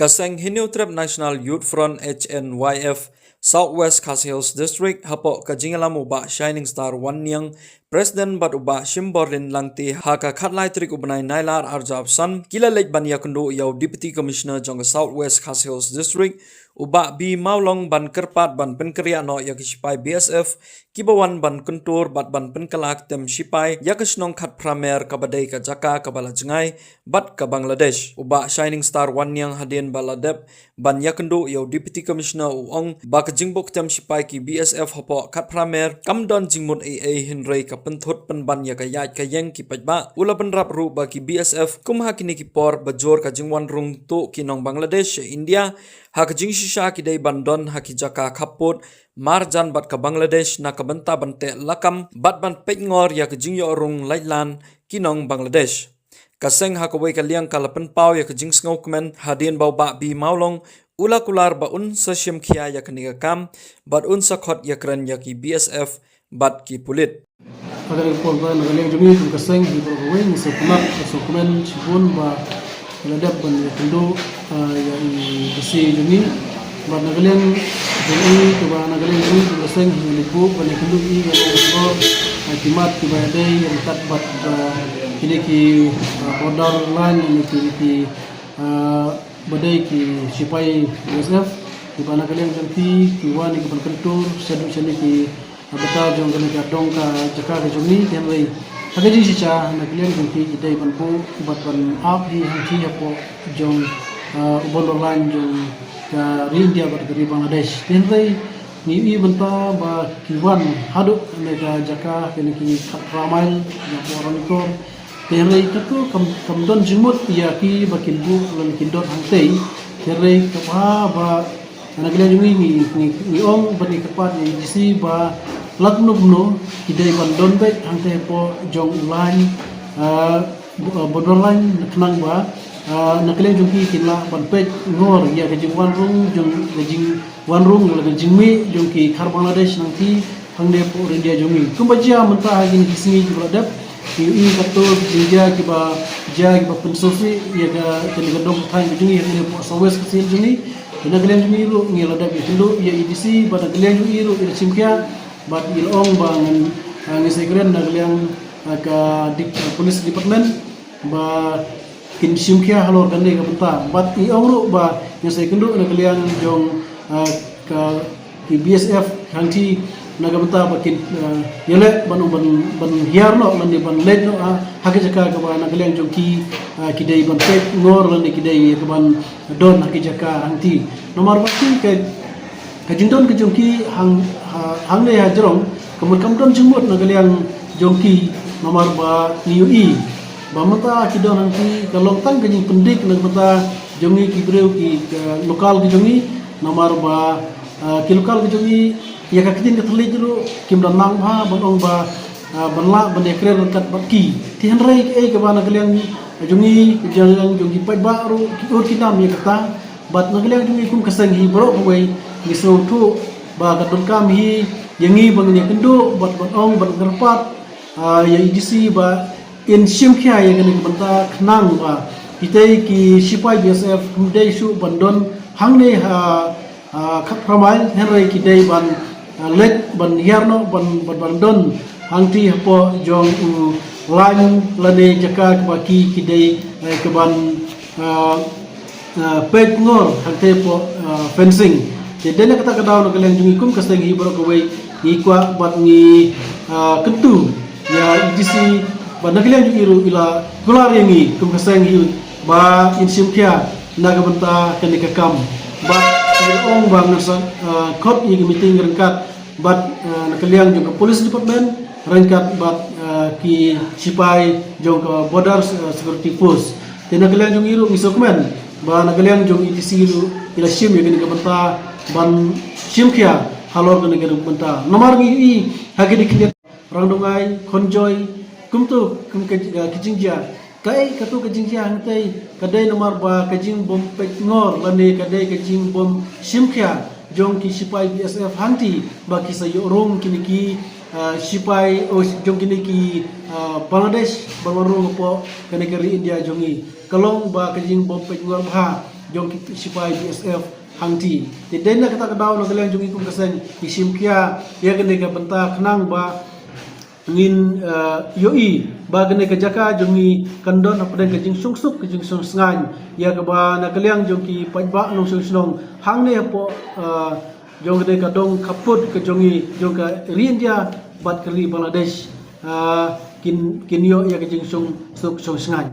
Kaseng Hineu National Youth Front HNYF Southwest Khas Hills District hapo kajingalamu ba Shining Star Wanyang President bat uba Shimborlin langti haka khatlai trik ubanai nailar arjab san kila lek ban yakundo yaw Deputy Commissioner jong Southwest Khas Hills District uba bi maulong ban kerpat ban penkeriya no yakispai BSF kibawan ban kuntur bat ban penkalak tem sipai yakisnong khat pramer kabadai ka jaka kabala jengai bat ka Bangladesh uba Shining Star Wanyang hadin baladep ban yakundo yaw Deputy Commissioner uong ba kajingbok tem sipai ki BSF hapo khat pramer kamdon jingmut AA hinrei ka penthut penban ya kayat kayeng ki pajba ula penrap ru ba ki BSF kumha kini ki por bajor ka jingwan rung tu kinong Bangladesh India hak jing shisha ki dei bandon haki jaka khaput marjan bat ka Bangladesh na ka banta bante lakam bat ban pengor ya ka jing yo rung laitlan kinong Bangladesh kaseng hakawai ka liang kalapen pau ya ka jing sngokemen hadin bau ba bi maulong ula kular ba un sa shim khia ya kaniga kam bat un sa khot ya kran ya ki BSF bat ki pulit agar impor ba nagaling jumi kum kaseng di bawah ni dokumen sipun ba ladap ban kendo ya besi jumi ba nagaling jumi to ba nagaling jumi kum kaseng ni lipu ban kendo i ba ko timat ki ba dai yang tat bat kini ki border line ni ki badai ki sipai BSF di ba nagaling jumi ki wani ki ban kentur sedu seni ki beta jong gana ka dong ka jaka ka jomni temai hagaji sicha na clear gunti idai ban po bat ban ap hi hanti apo jong ubon line jong ka India bat dari Bangladesh temai ni banta ba kiwan hadu na ka jaka kini kini ramail ya orang itu temai itu kam don jimut ya ki bakin bu lan kindot hantai temai ka ba na clear jumi ni ong bat ni kapat ni disi ba laknubno kidai bandon baik hangte po jong line borderline naknang ba nakle jongki kila ban pet ngor ya gajing wan rung jong gajing wan rung la gajing mi jongki khar Bangladesh nangti hangde po India jongi kumbaja menta hagin kisini jibladap i kato jinja kiba ja kiba pensofi ya ga tele gadong thai jongi ya po sawes kasil jongi nakle jongi ru ngiladap itu ya idisi pada nakle jongi ru ira simkia bat ilong bangan ngisegren nagliang ka police department ba kin simkia halor gande ka benta bat iong ru ba ngisegendo nagliang jong ka BSF hangti naga benta ba kin yele ban hiar no lan ban led no hage jaka ka ba nagliang jong ki kidai ban pet ngor lan kidai ka ban don hage jaka hangti nomor batin ke kajindon ke jongki hang le hajrong kamdon jumut nagaliang jongki nomor ba niui ba mata kidon hangki kalong tang kajing pendik nag mata jongi ki breu ki lokal ki jongi nomor ba ki lokal ki jongi ya ka kitin ka thli juru kimdon nang ba bonong ba banla ban ekre kat bakki ti hanrai ke ka ba nagaliang jongi jongki pai ba ru ki ur kinam ya kata bat nagaliang jongi kum kasang hi bro wei misro tu ba kadon kam hi yangi bangnya kendo bat ong bat gerpat ya idisi ba in simkhia ya gani banta khnang ba kitai ki sipai BSF kumdai su bandon hangne khat pramail henrai kidai ban let ban hiarno ban bandon hangti hapo jong line lane jaka baki kidai ke ban pet ngor hangte po fencing jadi kata kata nak kalian jungikum kasih ngi bro kawai ngi kwa bat ngi kentu ya idisi bat nak kalian jungiru ila gular yangi kum kasih ngi ba insimkia naga benta kenika kam bat ong bang nasa kot ngi meeting rengkat bat nak kalian juga police department rengkat bat ki sipai jong border security force dan kalian jungiru misokmen ba nak kalian jung idisi ila sim ya kenika benta ban simkia halor gane gane benta nomor gi hage dikit rangdongai konjoy kumtu kum kijingja kai katu kijingja hantai kadai nomor ba kajing bom pek ngor lane kadai kajing bom simkia jong ki sipai BSF hanti ba ki sayorong kiniki sipai jong kiniki Bangladesh balwarong po kane kari India jongi kalong ba kajing bom pek ngor ba jong sipai BSF hangti ti dena kata kadaw no kalian jong ikum kasen isim kia ya gene ka benta kenang ba ngin yoi ba gene ka jaka jongi kandon apa den ka jing sungsuk ka jing sung sngan ya ka ba na kalian jong ki pajba nong sung hang ne po jong gene ka dong kaput ka jongi jong ka India bat kali Bangladesh kin yo ya ka jing sung sngan